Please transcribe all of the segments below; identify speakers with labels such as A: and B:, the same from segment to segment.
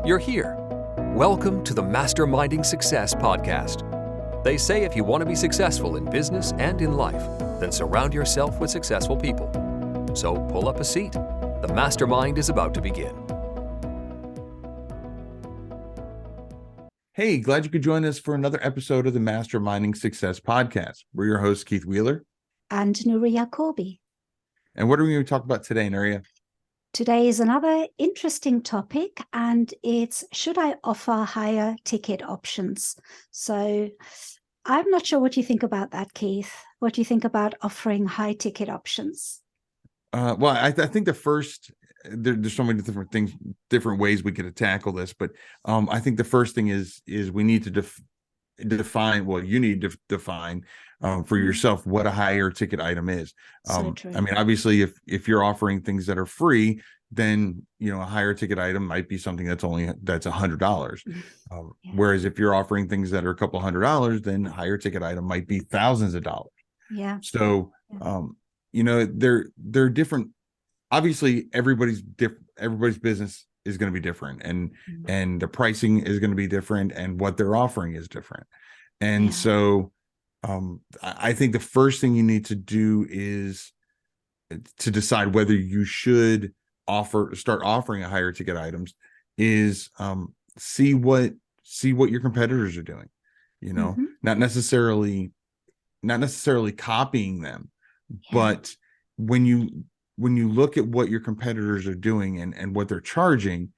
A: You're here. Welcome to the Masterminding Success podcast. They say if you want to be successful in business and in life, then surround yourself with successful people. So pull up a seat. The mastermind is about to begin.
B: Hey, glad you could join us for another episode of the Masterminding Success podcast. We're your hosts, Keith Wheeler
C: and Nuria Corby.
B: And what are we going to talk about today, Nuria?
C: Today is another interesting topic, and it's should I offer higher ticket options? So I'm not sure what you think about that, Keith. What do you think about offering high ticket options?
B: Well, I think the first, there's so many different things, different ways we could tackle this, but I think the first thing is we need to define, well, you need to define for yourself what a higher ticket item is.
C: So true.
B: I mean, obviously, if you're offering things that are free, then a higher ticket item might be something that's $100. Whereas if you're offering things that are a couple $100, then a higher ticket item might be thousands of dollars.
C: Yeah.
B: So they're different. Obviously, everybody's business is going to be different, and the pricing is going to be different, and what they're offering is different. And so I think the first thing you need to do is to decide whether you should start offering a higher ticket items is see what your competitors are doing, not necessarily copying them, but when you look at what your competitors are doing and what they're charging,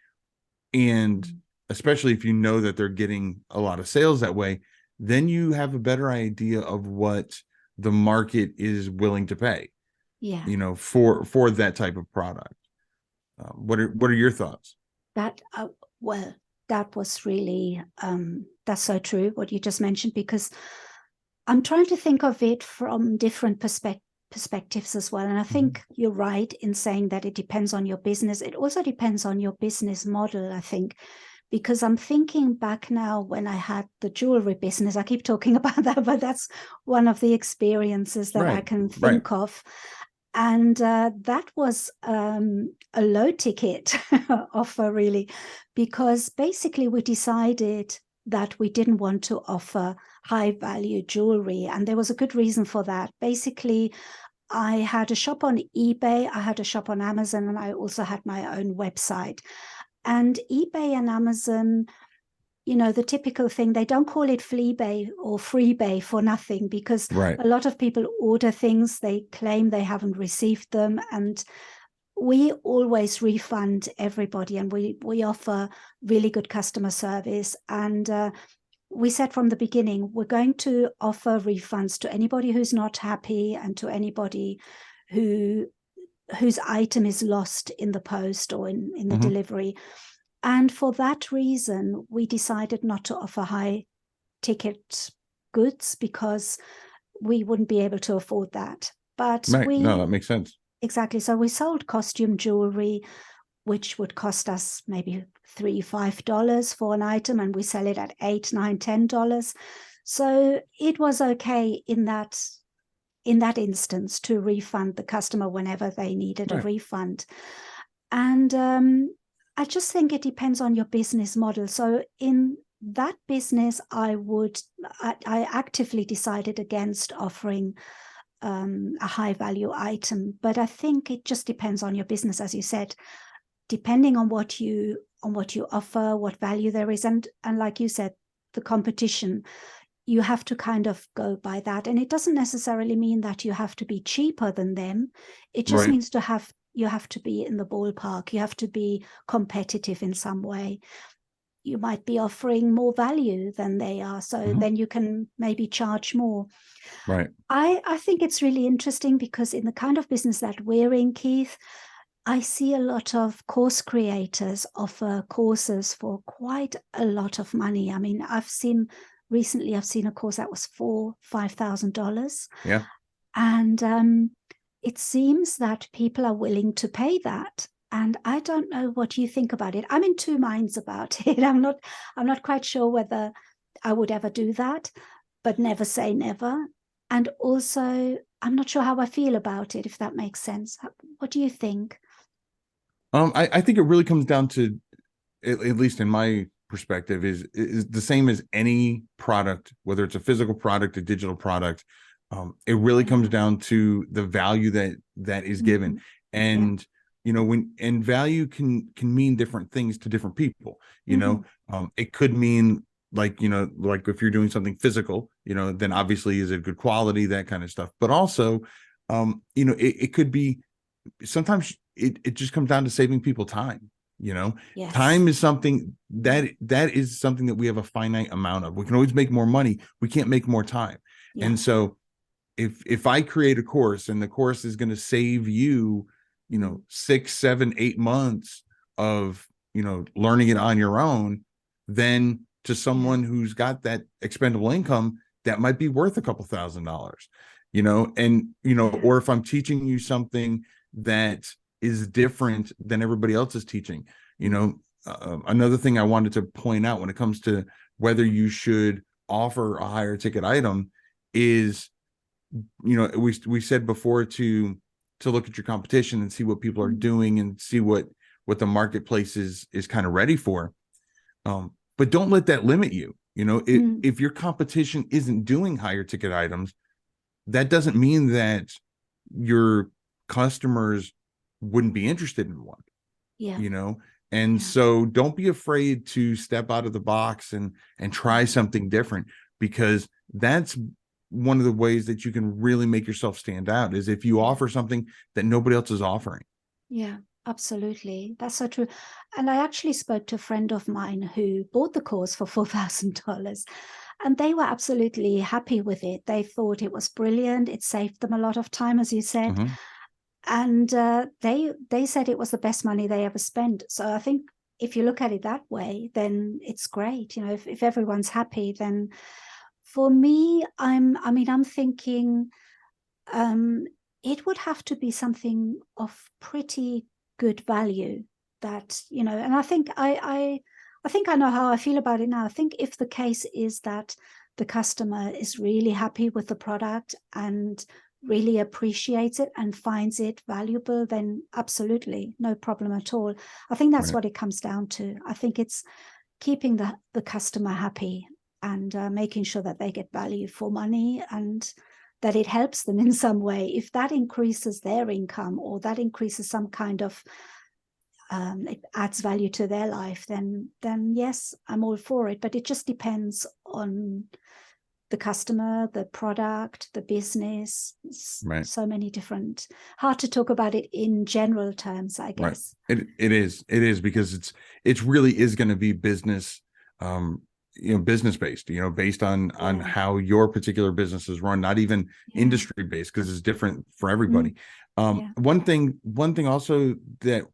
B: and especially if you know that they're getting a lot of sales that way, then you have a better idea of what the market is willing to pay, for that type of product. What are your thoughts?
C: That was really that's so true what you just mentioned, because I'm trying to think of it from different perspectives as well. And I think you're right in saying that it depends on your business. It also depends on your business model, I think, because I'm thinking back now when I had the jewelry business. I keep talking about that, but that's one of the experiences that I can think of. And that was a low ticket offer, really, because basically we decided that we didn't want to offer high value jewelry. And there was a good reason for that. Basically, I had a shop on eBay, I had a shop on Amazon, and I also had my own website. And eBay and Amazon, the typical thing, they don't call it Fleabay or Freebay for nothing, because a lot of people order things, they claim they haven't received them, and we always refund everybody, and we offer really good customer service. And we said from the beginning, we're going to offer refunds to anybody who's not happy and to anybody whose item is lost in the post or in the delivery. And for that reason, we decided not to offer high ticket goods, because we wouldn't be able to afford that. But
B: no, that makes sense.
C: Exactly. So we sold costume jewelry, which would cost us maybe $3-5 for an item, and we sell it at $8-10. So it was okay in that instance to refund the customer whenever they needed a refund. And I just think it depends on your business model. So in that business, I actively decided against offering a high value item. But I think it just depends on your business, as you said, depending on what you offer, what value there is. And like you said, the competition, you have to kind of go by that. And it doesn't necessarily mean that you have to be cheaper than them. It just means you have to be in the ballpark. You have to be competitive in some way. You might be offering more value than they are. So then you can maybe charge more.
B: Right.
C: I think it's really interesting, because in the kind of business that we're in, Keith, I see a lot of course creators offer courses for quite a lot of money. I mean, recently I've seen a course that was $4,000-5,000.
B: Yeah.
C: And it seems that people are willing to pay that. And I don't know what you think about it. I'm in two minds about it. I'm not quite sure whether I would ever do that, but never say never. And also, I'm not sure how I feel about it, if that makes sense. What do you think?
B: I think it really comes down to at least in my perspective, is the same as any product, whether it's a physical product, a digital product. It really comes down to the value that is given. And and value can mean different things to different people. It could mean like if you're doing something physical, then obviously is it good quality, that kind of stuff. But also, it could be, sometimes it just comes down to saving people time.
C: Yes.
B: Time is something that is something that we have a finite amount of. We can always make more money. We can't make more time. And so if I create a course and the course is going to save you, 6, 7, 8 months of, learning it on your own, then to someone who's got that expendable income, that might be worth a couple $1,000s, or if I'm teaching you something that is different than everybody else is teaching. Another thing I wanted to point out when it comes to whether you should offer a higher ticket item is, we said before to look at your competition and see what people are doing and see what the marketplace is kind of ready for. But don't let that limit you. If your competition isn't doing higher ticket items, that doesn't mean that your customers wouldn't be interested in one. So don't be afraid to step out of the box and try something different, because that's one of the ways that you can really make yourself stand out, is if you offer something that nobody else is offering.
C: Absolutely. That's so true. And I actually spoke to a friend of mine who bought the course for $4,000, and they were absolutely happy with it. They thought it was brilliant. It saved them a lot of time, as you said. And they said it was the best money they ever spent. So I think if you look at it that way, then it's great. If everyone's happy, then for me, I'm thinking it would have to be something of pretty good value that, and I think I know how I feel about it now. I think if the case is that the customer is really happy with the product and really appreciates it and finds it valuable, then absolutely no problem at all. I think that's what it comes down to. I think it's keeping the customer happy and making sure that they get value for money and that it helps them in some way. If that increases their income or that increases some kind of it adds value to their life, then yes, I'm all for it. But it just depends on the customer, the product, the business. So many different, hard to talk about it in general terms, I guess.
B: It is because it really is going to be business, business based, based on how your particular business is run, not even industry based, because it's different for everybody. One thing also that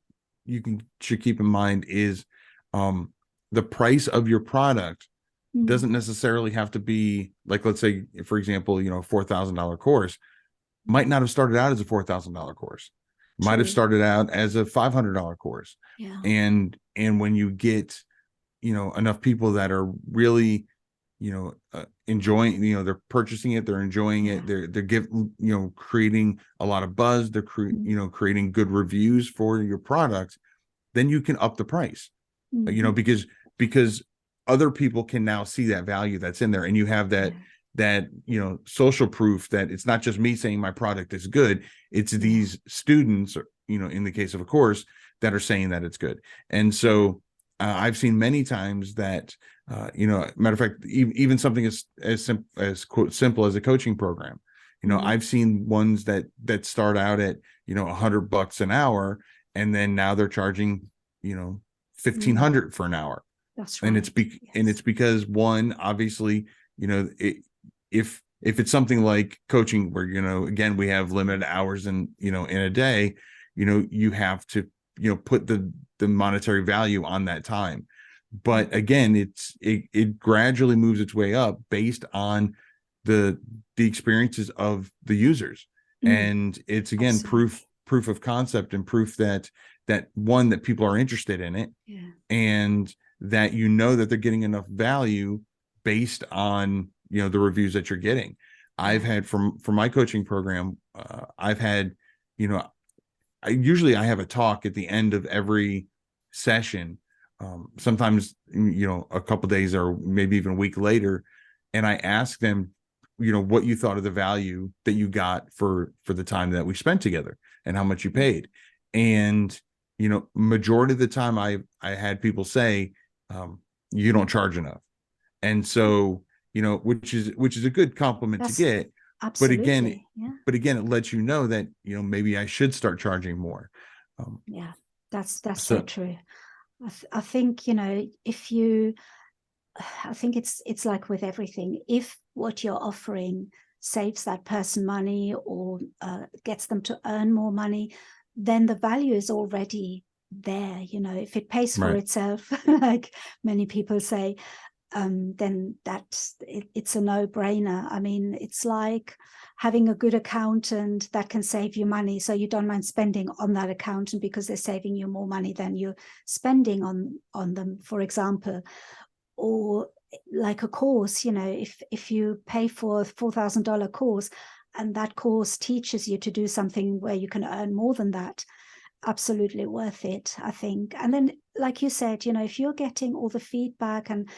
B: you should keep in mind is the price of your product doesn't necessarily have to be, like, let's say, for example, a $4,000 course might not have started out as a $4,000 course, might have started out as a $500 course. And when you get enough people that are really enjoying, they're purchasing it, they're enjoying it, they're creating a lot of buzz, they're creating good reviews for your product, then you can up the price, because other people can now see that value that's in there, and you have that social proof that it's not just me saying my product is good, it's these students, in the case of a course, that are saying that it's good. And so I've seen many times that matter of fact, even something as quote simple as a coaching program, I've seen ones that start out at $100 an hour, and then now they're charging $1,500 for an hour.
C: That's right.
B: And it's because, one, obviously, if it's something like coaching where, again, we have limited hours in a day, you have to, put the monetary value on that time. But again, it gradually moves its way up based on the experiences of the users. And it's, again, proof of concept and proof that one, that people are interested in it, and that that they're getting enough value based on the reviews that you're getting. I've had from my coaching program, I've had I have a talk at the end of every session sometimes, a couple days or maybe even a week later, and I ask them, what you thought of the value that you got for the time that we spent together and how much you paid. And, majority of the time I had people say, you don't charge enough. And so, which is a good compliment to get.
C: Absolutely.
B: But again, it lets you know that, maybe I should start charging more.
C: Yeah, that's so true. I think, if you, I think it's like with everything, if what you're offering saves that person money or gets them to earn more money, then the value is already there. If it pays for itself, like many people say, then it's a no-brainer. I mean, it's like having a good accountant that can save you money, so you don't mind spending on that accountant because they're saving you more money than you're spending on them, for example. Or like a course, if you pay for a $4,000 course and that course teaches you to do something where you can earn more than that, absolutely worth it, I think. And then, like you said, if you're getting all the feedback and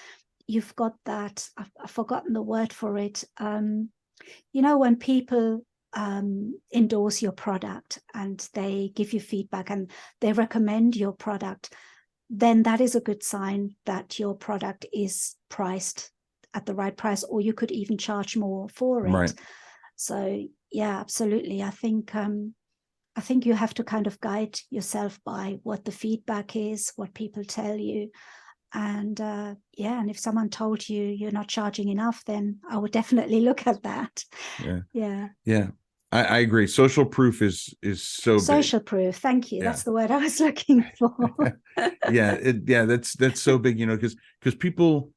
C: you've got that, I've forgotten the word for it, when people endorse your product and they give you feedback and they recommend your product, then that is a good sign that your product is priced at the right price, or you could even charge more for it.
B: Right.
C: So yeah, absolutely. I think you have to kind of guide yourself by what the feedback is, what people tell you. And and if someone told you you're not charging enough, then I would definitely look at that.
B: Yeah. I agree. Social proof is so
C: social
B: big.
C: proof. Thank you. That's the word I was looking for.
B: That's so big, because people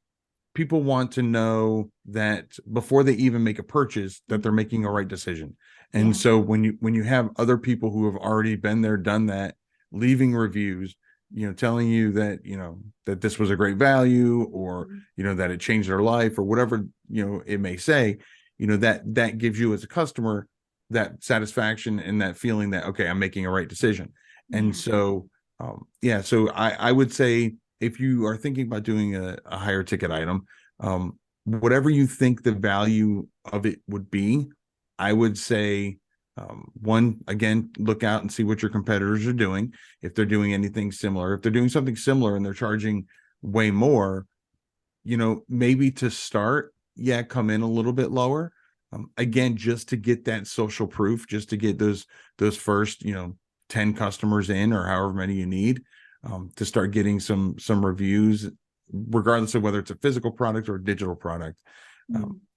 B: want to know that before they even make a purchase that they're making a right decision. And so when you have other people who have already been there, done that, leaving reviews, telling you that, that this was a great value, or, that it changed their life, or whatever, it may say, that gives you as a customer that satisfaction and that feeling that, okay, I'm making a right decision. And so, so I would say, if you are thinking about doing a higher ticket item, whatever you think the value of it would be, I would say, one, again, look out and see what your competitors are doing. If they're doing anything similar, if they're doing something similar and they're charging way more, maybe to start, come in a little bit lower. Again, just to get that social proof, just to get those first, 10 customers in, or however many you need, to start getting some reviews, regardless of whether it's a physical product or a digital product,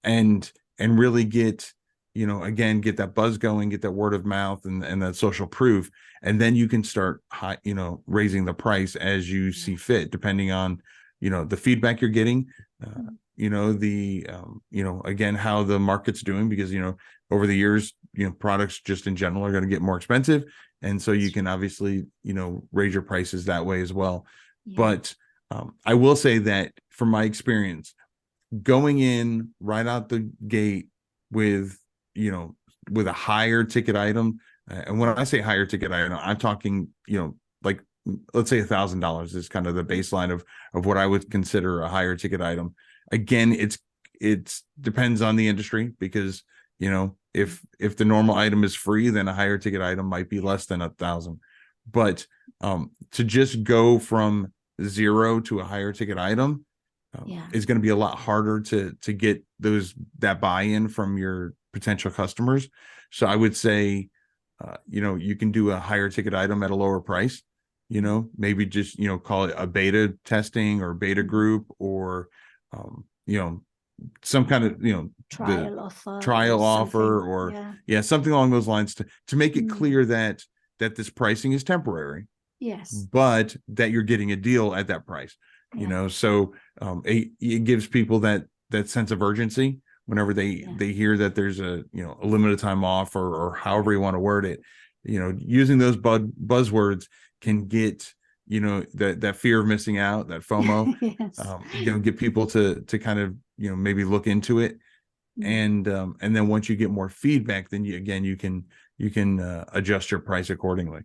B: and really get, again, get that buzz going, get that word of mouth and that social proof. And then you can start raising the price as you see fit, depending on, the feedback you're getting, again, how the market's doing, because, over the years, products just in general are going to get more expensive. And so you can obviously, raise your prices that way as well. But I will say that from my experience, going in right out the gate with a higher ticket item, and when I say higher ticket item, I'm talking, like, let's say $1,000 is kind of the baseline of what I would consider a higher ticket item. Again, it depends on the industry, because if the normal item is free, then a higher ticket item might be less than 1,000. But to just go from zero to a higher ticket item is going to be a lot harder to get that buy-in from your potential customers. So I would say, you can do a higher ticket item at a lower price, maybe just, call it a beta testing or beta group, or, some kind of,
C: trial offer,
B: or something along those lines, to make it clear that this pricing is temporary.
C: Yes.
B: But that you're getting a deal at that price, so it gives people that sense of urgency whenever they hear that there's a limited time off, or however you want to word it. Using those buzzwords can get that fear of missing out, that FOMO.
C: Yes.
B: Get people to kind of maybe look into it, and then once you get more feedback, then you can adjust your price accordingly.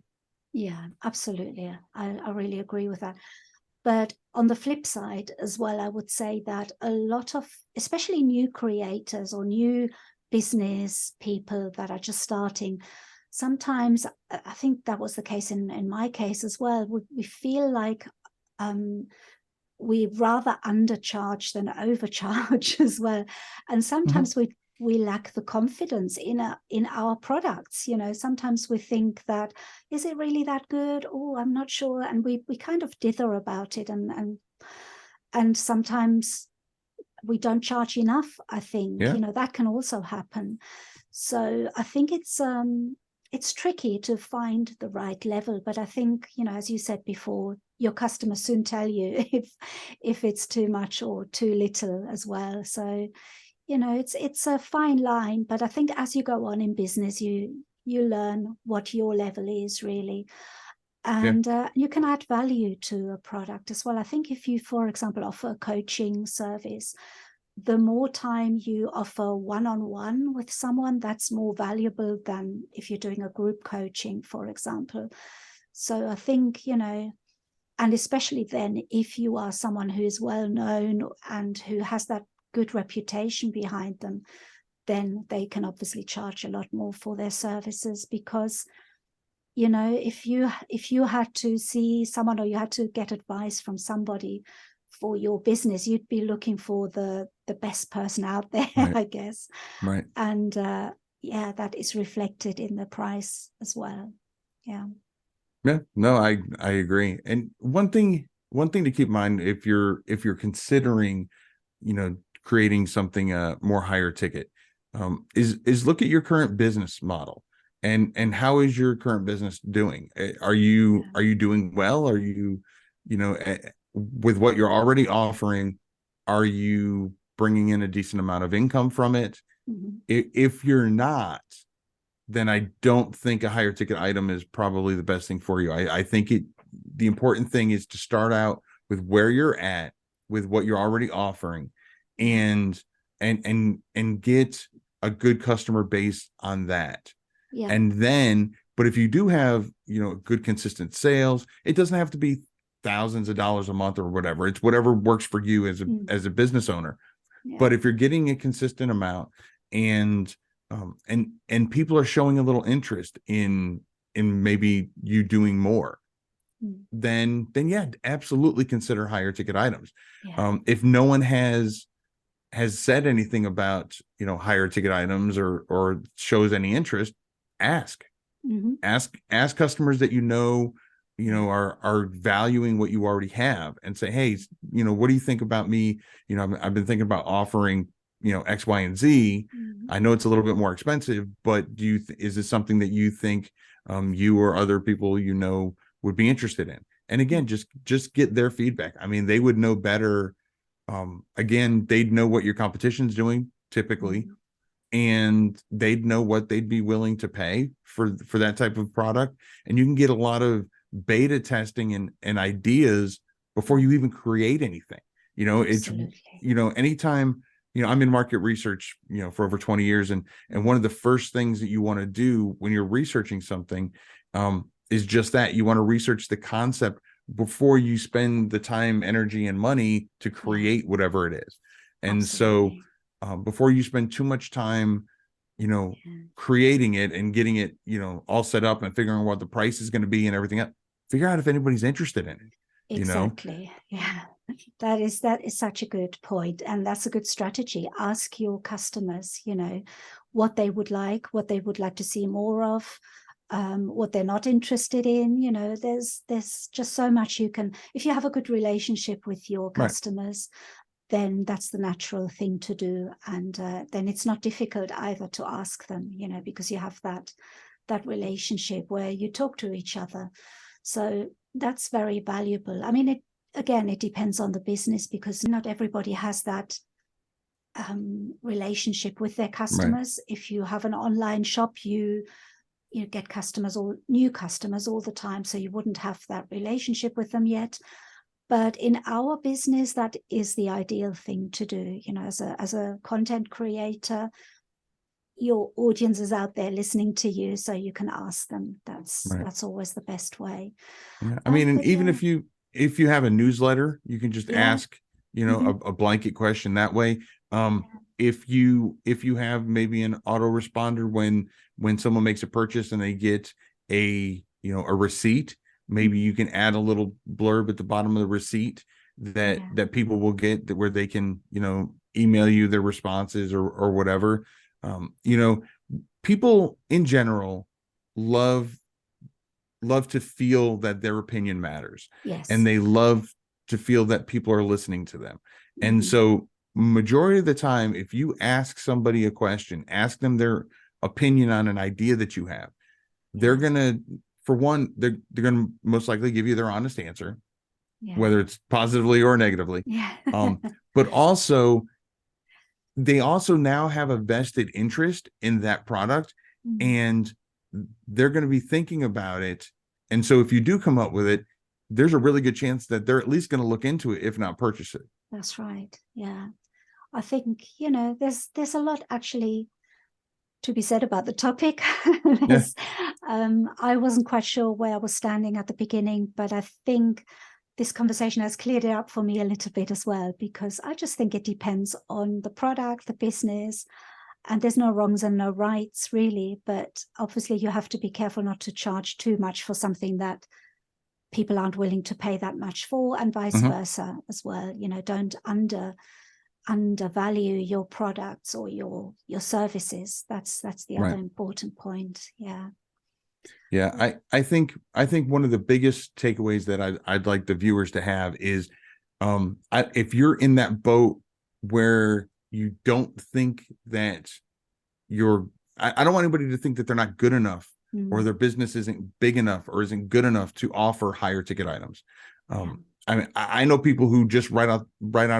C: Yeah, absolutely. I really agree with that. But on the flip side as well, I would say that a lot of, especially new creators or new business people that are just starting, sometimes, I think that was the case in my case as well, we feel like we rather undercharge than overcharge as well. And sometimes we lack the confidence in our products. You know, sometimes we think that, is it really that good? Oh, I'm not sure. And we kind of dither about it. And sometimes we don't charge enough, I think.
B: Yeah.
C: You know, that can also happen. So I think it's tricky to find the right level, but I think, you know, as you said before, your customers soon tell you if it's too much or too little as well. So, you know, it's a fine line, but I think as you go on in business, you learn what your level is really. And you can add value to a product as well. I think if you, for example, offer a coaching service, the more time you offer one-on-one with someone, that's more valuable than if you're doing a group coaching, for example. So I think, you know, and especially then if you are someone who is well known and who has that good reputation behind them, then they can obviously charge a lot more for their services, because, you know, if you had to see someone or you had to get advice from somebody for your business, you'd be looking for the best person out there,
B: right.
C: I guess.
B: Right.
C: And yeah, that is reflected in the price as well. Yeah.
B: Yeah, no, I agree. And one thing to keep in mind, if you're considering, you know, creating something more higher ticket, is look at your current business model and how is your current business doing? Are you doing well? Are you, you know, with what you're already offering, are you bringing in a decent amount of income from it?
C: Mm-hmm.
B: If you're not, then I don't think a higher ticket item is probably the best thing for you. I think the important thing is to start out with where you're at, with what you're already offering, and get a good customer base on that.
C: Yeah.
B: And then, but if you do have, you know, good consistent sales, it doesn't have to be thousands of dollars a month or whatever. It's whatever works for you as a business owner.
C: Yeah.
B: But if you're getting a consistent amount and people are showing a little interest in maybe you doing more, then yeah, absolutely consider higher ticket items.
C: Yeah.
B: If no one has said anything about, you know, higher ticket items or shows any interest, ask customers that you know are valuing what you already have, and say, hey, you know, what do you think about me? You know, I've been thinking about offering, you know, X, Y, and Z. I know it's a little bit more expensive, but is this something that you think you or other people, you know, would be interested in? And again, just get their feedback. I mean, they would know better. Again, they'd know what your competition's doing typically, and they'd know what they'd be willing to pay for that type of product. And you can get a lot of beta testing and ideas before you even create anything. You know,
C: Absolutely.
B: it's, you know, anytime, you know, I'm in market research, you know, for over 20 years. And one of the first things that you want to do when you're researching something is just that. You want to research the concept before you spend the time, energy, and money to create whatever it is. And
C: Absolutely.
B: so before you spend too much time, you know, creating it and getting it, you know, all set up and figuring out what the price is going to be and everything else, figure out if anybody's interested in it.
C: Exactly. You know? Yeah. That is such a good point. And that's a good strategy. Ask your customers, you know, what they would like to see more of, what they're not interested in. You know, there's just so much you can, if you have a good relationship with your customers, then that's the natural thing to do. And then it's not difficult either to ask them, you know, because you have that relationship where you talk to each other. So that's very valuable. I mean, it depends on the business, because not everybody has that relationship with their customers. If you have an online shop, you get customers or new customers all the time, so you wouldn't have that relationship with them yet. But in our business, that is the ideal thing to do. You know, as a content creator, your audience is out there listening to you, so you can ask them. That's always the best way.
B: Yeah. I mean, and even if if you have a newsletter, you can just ask, you know, a blanket question that way. If you have maybe an autoresponder when someone makes a purchase and they get a, you know, a receipt, maybe you can add a little blurb at the bottom of the receipt that people will get, that where they can, you know, email you their responses or whatever. You know, people in general love to feel that their opinion matters.
C: Yes.
B: And they love to feel that people are listening to them. And so majority of the time, if you ask somebody a question, ask them their opinion on an idea that you have, they're gonna, for one, they're gonna most likely give you their honest answer, whether it's positively or negatively. But also, they also now have a vested interest in that product, and they're going to be thinking about it. And so if you do come up with it, there's a really good chance that they're at least going to look into it, if not purchase it.
C: That's right. Yeah. I think, you know, there's a lot actually to be said about the topic. I wasn't quite sure where I was standing at the beginning, but I think this conversation has cleared it up for me a little bit as well, because I just think it depends on the product, the business, and there's no wrongs and no rights really. But obviously you have to be careful not to charge too much for something that people aren't willing to pay that much for, and vice versa as well. You know, don't undervalue your products or your services. That's the other important point. Yeah,
B: I think one of the biggest takeaways that I'd like the viewers to have is, if you're in that boat where you don't think that I don't want anybody to think that they're not good enough, or their business isn't big enough or isn't good enough to offer higher ticket items. I mean, I know people who just right out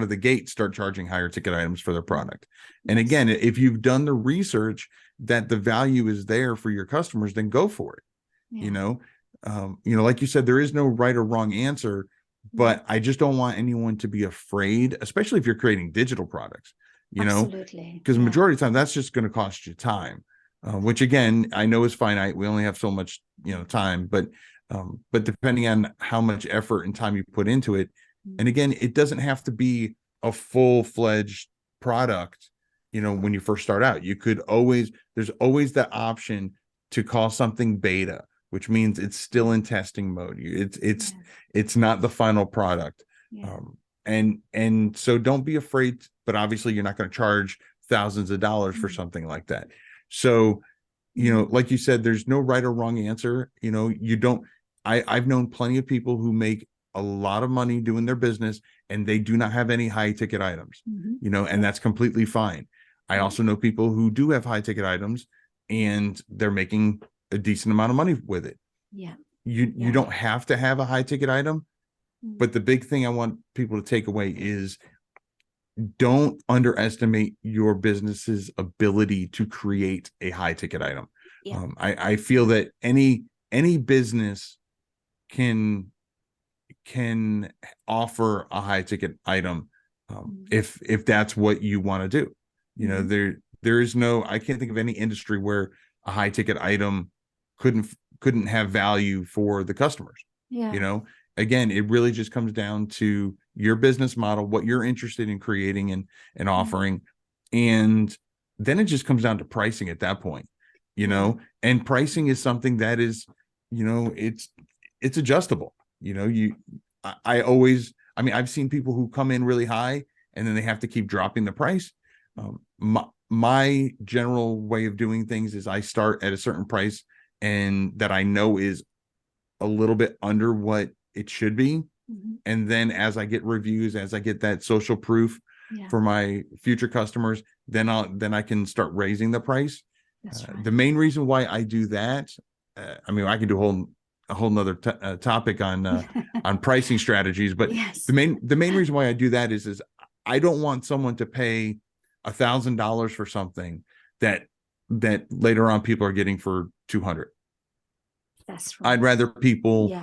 B: of the gate start charging higher ticket items for their product. And again, if you've done the research that the value is there for your customers, then go for it. You know, like you said, there is no right or wrong answer, but I just don't want anyone to be afraid, especially if you're creating digital products, you know, because the majority of the time that's just going to cost you time, which again, I know is finite. We only have so much, you know, time, but depending on how much effort and time you put into it, and again, it doesn't have to be a full-fledged product, you know, when you first start out. There's always that option to call something beta, which means it's still in testing mode. It's not the final product. And so don't be afraid, but obviously you're not going to charge thousands of dollars for something like that. So, you know, like you said, there's no right or wrong answer. You know, I've known plenty of people who make a lot of money doing their business and they do not have any high ticket items, you know, and that's completely fine. I also know people who do have high ticket items and they're making a decent amount of money with it. You don't have to have a high ticket item, but the big thing I want people to take away is don't underestimate your business's ability to create a high ticket item. I feel that any business can offer a high ticket item, if that's what you want to do. You know, there is no, I can't think of any industry where a high ticket item couldn't have value for the customers. You know, again, it really just comes down to your business model, what you're interested in creating and offering, and then it just comes down to pricing at that point. You know, and pricing is something that is, you know, it's adjustable. You know, I've seen people who come in really high and then they have to keep dropping the price. My general way of doing things is I start at a certain price and that I know is a little bit under what it should be. And then as I get reviews, as I get that social proof for my future customers, then I can start raising the price. The main reason why I do that, I mean, I can do a whole nother topic on pricing strategies, but the main reason why I do that is I don't want someone to pay $1,000 for something that later on people are getting for $200.
C: That's right.
B: I'd rather people,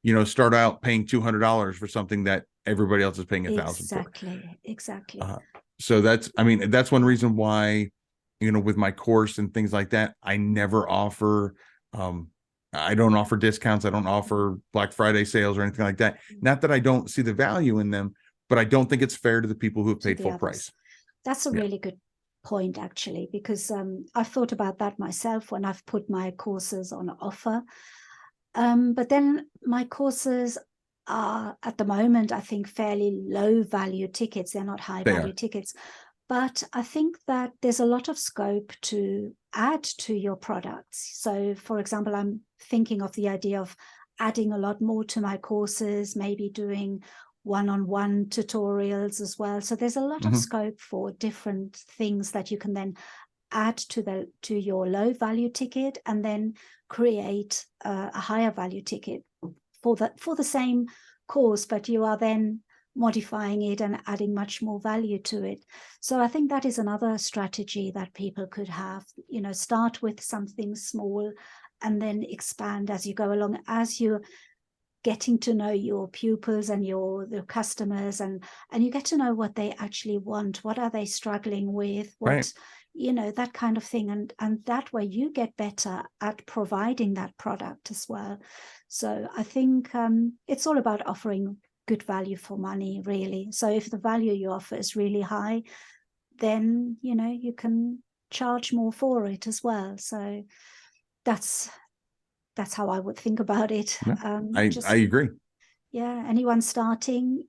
B: you know, start out paying $200 for something that everybody else is paying $1,000 for.
C: Exactly.
B: So that's one reason why, you know, with my course and things like that, I never offer I don't offer discounts. I don't offer Black Friday sales or anything like that. Not that I don't see the value in them, but I don't think it's fair to the people who have paid full price.
C: That's a
B: Yeah.
C: really good point, actually, because I've thought about that myself when I've put my courses on offer. But then my courses are, at the moment, I think, fairly low value tickets. They're not high value tickets. But I think that there's a lot of scope to add to your products. So, for example, I'm thinking of the idea of adding a lot more to my courses, maybe doing one-on-one tutorials as well. So there's a lot of scope for different things that you can then add to your low value ticket, and then create a higher value ticket for the same course, but you are then modifying it and adding much more value to it. So I think that is another strategy that people could have, start with something small and then expand as you go along, as you're getting to know your pupils and the customers, and you get to know what they actually want, what are they struggling with, what that kind of thing, and that way you get better at providing that product as well. So I think it's all about offering good value for money, really. So if the value you offer is really high, then you can charge more for it as well. So that's how I would think about it.
B: I agree.
C: Yeah, anyone starting,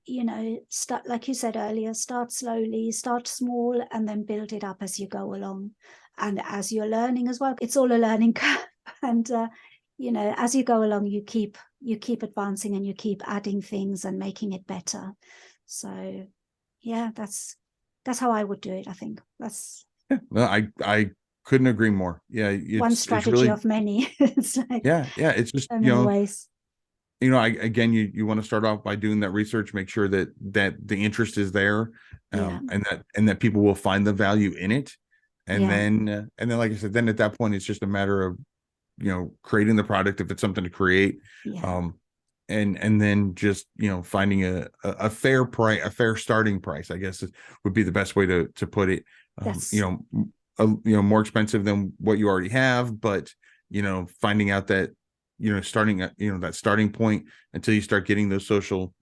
C: start, like you said earlier, start slowly, start small, and then build it up as you go along. And as you're learning as well, it's all a learning curve. And as you go along, you keep advancing, and you keep adding things and making it better. So yeah, that's how I would do it. I think that's
B: I couldn't agree more. Yeah,
C: one strategy really, of many. It's like,
B: it's just
C: so many ways.
B: You want to start off by doing that research, make sure that the interest is there, and that people will find the value in it, and then like I said, then at that point it's just a matter of creating the product if it's something to create, and then just finding a fair price, a fair starting price, I guess would be the best way to put it. More expensive than what you already have, but finding out that starting at that starting point until you start getting those social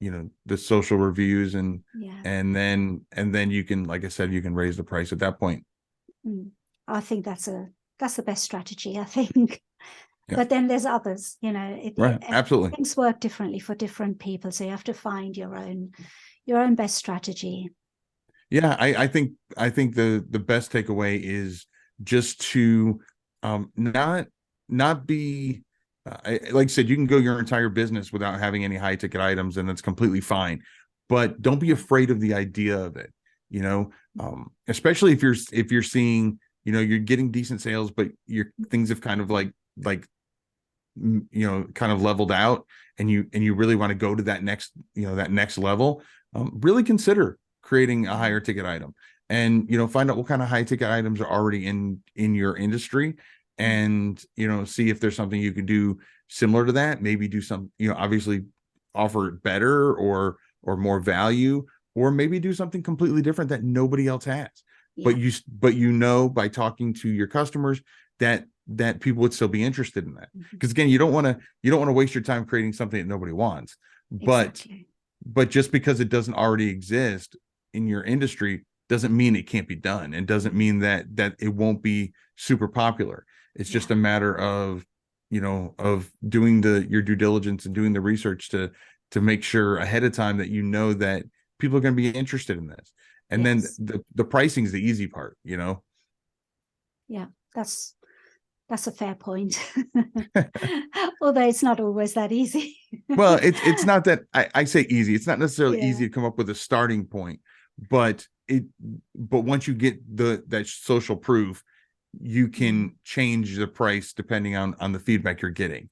B: the social reviews, and then you can, like I said, you can raise the price at that point.
C: I think that's the best strategy, I think. But then there's others,
B: absolutely,
C: things work differently for different people, so you have to find your own best strategy.
B: I think the best takeaway is just to not be like I said, you can go your entire business without having any high ticket items, and that's completely fine. But don't be afraid of the idea of it. Especially if you're seeing, you're getting decent sales, but your things have kind of kind of leveled out, and you really want to go to that next level. Really consider creating a higher ticket item, and find out what kind of high ticket items are already in your industry, and see if there's something you could do similar to that. Maybe do some, obviously offer it better or more value, or maybe do something completely different that nobody else has. But by talking to your customers that people would still be interested in that, because again, you don't want to waste your time creating something that nobody wants. Exactly. But just because it doesn't already exist in your industry doesn't mean it can't be done, and doesn't mean that it won't be super popular. It's just a matter of of doing your due diligence and doing the research to make sure ahead of time that that people are going to be interested in this. And then the pricing is the easy part.
C: Yeah, that's a fair point. Although it's not always that easy.
B: Well, it's not that I say easy. It's not necessarily easy to come up with a starting point, but once you get that social proof, you can change the price depending on the feedback you're getting.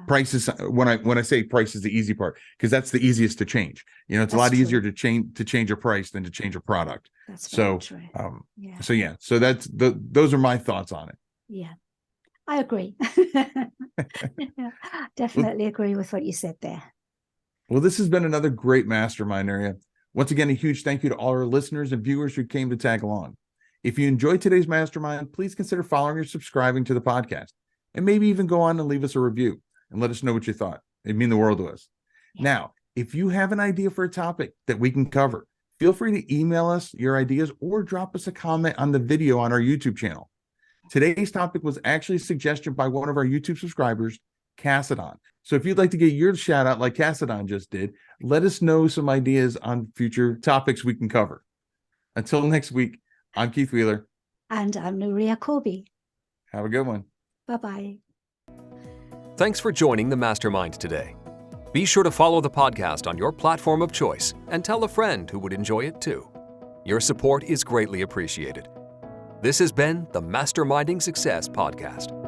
B: Prices, when I say price is the easy part, because that's the easiest to change. It's a lot easier to change a price than to change a product.
C: That's very true.
B: So that's those are my thoughts on it.
C: Yeah, I agree. Definitely agree with what you said there.
B: Well, this has been another great mastermind area. Once again, a huge thank you to all our listeners and viewers who came to tag along. If you enjoyed today's mastermind, please consider following or subscribing to the podcast. and maybe even go on and leave us a review and let us know what you thought. It'd mean the world to us.
C: Yeah.
B: Now, if you have an idea for a topic that we can cover, feel free to email us your ideas or drop us a comment on the video on our YouTube channel. Today's topic was actually a suggestion by one of our YouTube subscribers, Cassidon. So if you'd like to get your shout out like Cassidon just did, let us know some ideas on future topics we can cover. Until next week, I'm Keith Wheeler.
C: And I'm Nuria Kobi.
B: Have a good one.
C: Bye-bye.
A: Thanks for joining the Mastermind today. Be sure to follow the podcast on your platform of choice and tell a friend who would enjoy it too. Your support is greatly appreciated. This has been the Masterminding Success Podcast.